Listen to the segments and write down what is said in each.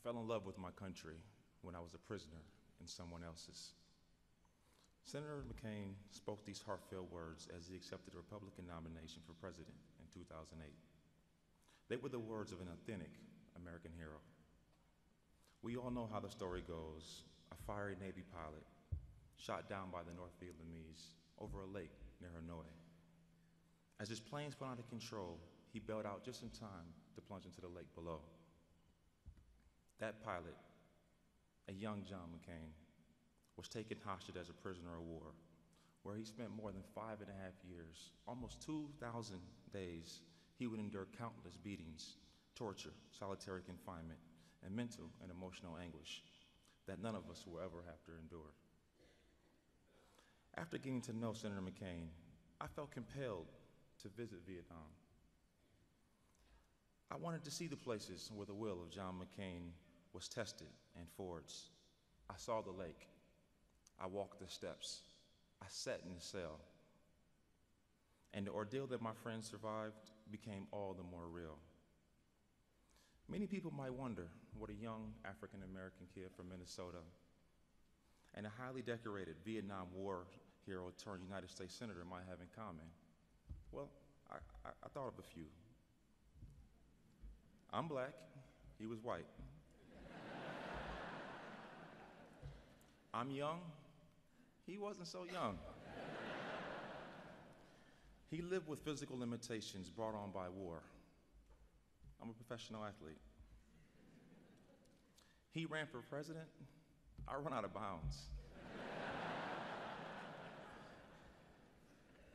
fell in love with my country when I was a prisoner in someone else's. Senator McCain spoke these heartfelt words as he accepted the Republican nomination for president in 2008. They were the words of an authentic American hero. We all know how the story goes. A fiery Navy pilot shot down by the North Vietnamese over a lake near Hanoi. As his plane spun out of control, he bailed out just in time to plunge into the lake below. That pilot, a young John McCain, was taken hostage as a prisoner of war, where he spent more than 5.5 years, almost 2,000 days. He would endure countless beatings, torture, solitary confinement, and mental and emotional anguish that none of us will ever have to endure. After getting to know Senator McCain, I felt compelled to visit Vietnam. I wanted to see the places where the will of John McCain was tested and forged. I saw the lake. I walked the steps. I sat in the cell. And the ordeal that my friend survived became all the more real. Many people might wonder what a young African-American kid from Minnesota and a highly decorated Vietnam War hero turned United States Senator might have in common. Well, I thought of a few. I'm black, he was white. I'm young, he wasn't so young. He lived with physical limitations brought on by war. I'm a professional athlete. He ran for president, I run out of bounds.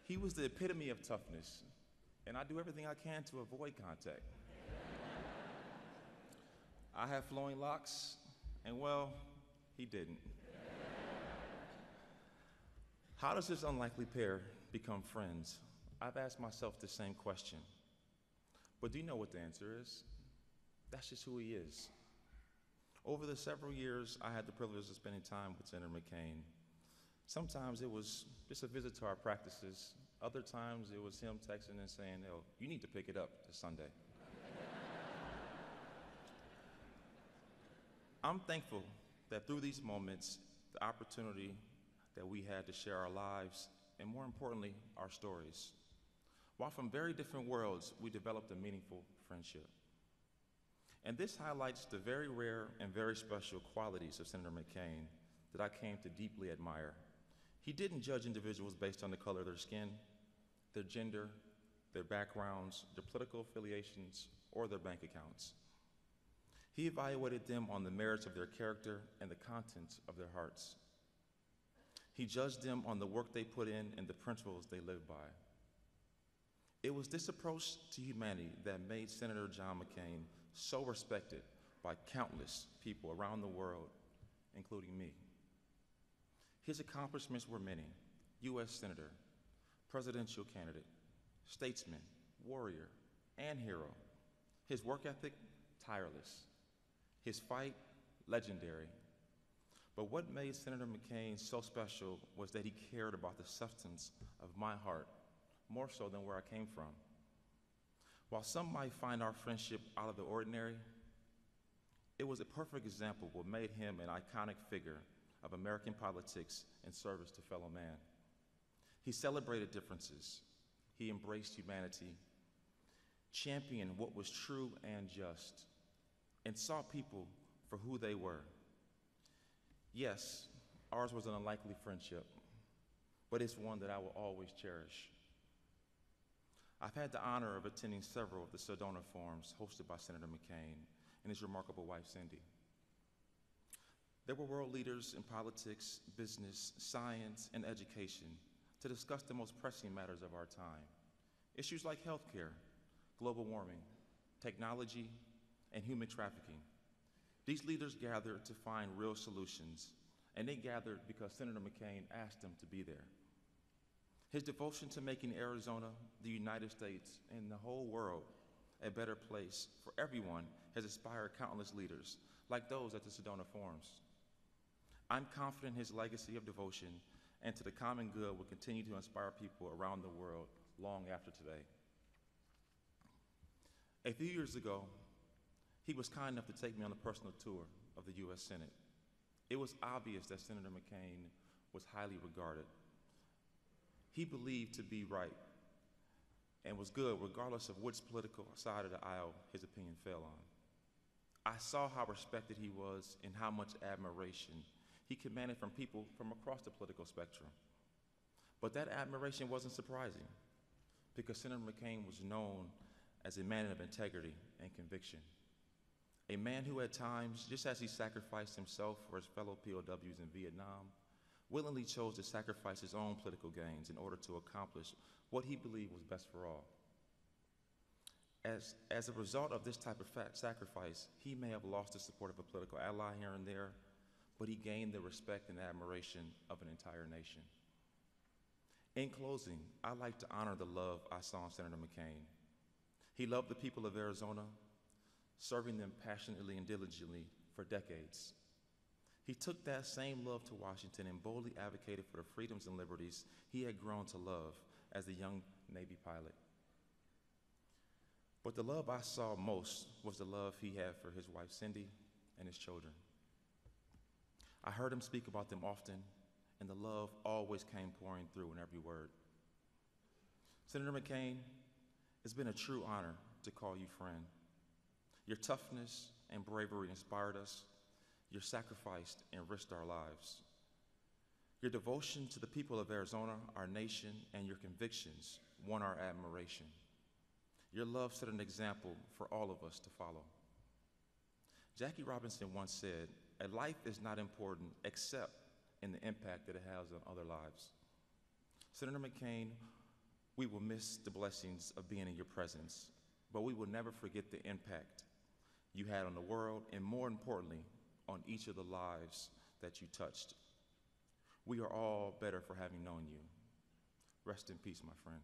He was the epitome of toughness, and I do everything I can to avoid contact. I have flowing locks, and well, he didn't. How does this unlikely pair become friends? I've asked myself the same question. But do you know what the answer is? That's just who he is. Over the several years, I had the privilege of spending time with Senator McCain. Sometimes it was just a visit to our practices. Other times it was him texting and saying, "Oh, you need to pick it up this Sunday." I'm thankful that through these moments, the opportunity that we had to share our lives, and more importantly, our stories. While from very different worlds, we developed a meaningful friendship. And this highlights the very rare and very special qualities of Senator McCain that I came to deeply admire. He didn't judge individuals based on the color of their skin, their gender, their backgrounds, their political affiliations, or their bank accounts. He evaluated them on the merits of their character and the contents of their hearts. He judged them on the work they put in and the principles they lived by. It was this approach to humanity that made Senator John McCain so respected by countless people around the world, including me. His accomplishments were many: U.S. Senator, presidential candidate, statesman, warrior, and hero. His work ethic, tireless. His fight, legendary. But what made Senator McCain so special was that he cared about the substance of my heart, more so than where I came from. While some might find our friendship out of the ordinary, it was a perfect example of what made him an iconic figure of American politics and service to fellow man. He celebrated differences. He embraced humanity, championed what was true and just, and saw people for who they were. Yes, ours was an unlikely friendship, but it's one that I will always cherish. I've had the honor of attending several of the Sedona forums hosted by Senator McCain and his remarkable wife, Cindy. There were world leaders in politics, business, science, and education to discuss the most pressing matters of our time. Issues like healthcare, global warming, technology, and human trafficking. These leaders gathered to find real solutions, and they gathered because Senator McCain asked them to be there. His devotion to making Arizona, the United States, and the whole world a better place for everyone has inspired countless leaders, like those at the Sedona Forums. I'm confident his legacy of devotion and to the common good will continue to inspire people around the world long after today. A few years ago, He was kind enough to take me on a personal tour of the U.S. Senate. It was obvious that Senator McCain was highly regarded. He believed to be right and was good regardless of which political side of the aisle his opinion fell on. I saw how respected he was and how much admiration he commanded from people from across the political spectrum. But that admiration wasn't surprising, because Senator McCain was known as a man of integrity and conviction. A man who at times, just as he sacrificed himself for his fellow POWs in Vietnam, willingly chose to sacrifice his own political gains in order to accomplish what he believed was best for all. As a result of this type of sacrifice, he may have lost the support of a political ally here and there, but he gained the respect and admiration of an entire nation. In closing, I'd like to honor the love I saw in Senator McCain. He loved the people of Arizona, serving them passionately and diligently for decades. He took that same love to Washington and boldly advocated for the freedoms and liberties he had grown to love as a young Navy pilot. But the love I saw most was the love he had for his wife, Cindy, and his children. I heard him speak about them often, and the love always came pouring through in every word. Senator McCain, it's been a true honor to call you friend. Your toughness and bravery inspired us. Your sacrifice enriched our lives. Your devotion to the people of Arizona, our nation, and your convictions won our admiration. Your love set an example for all of us to follow. Jackie Robinson once said, "A life is not important except in the impact that it has on other lives." Senator McCain, we will miss the blessings of being in your presence, but we will never forget the impact you had on the world, and more importantly, on each of the lives that you touched. We are all better for having known you. Rest in peace, my friend.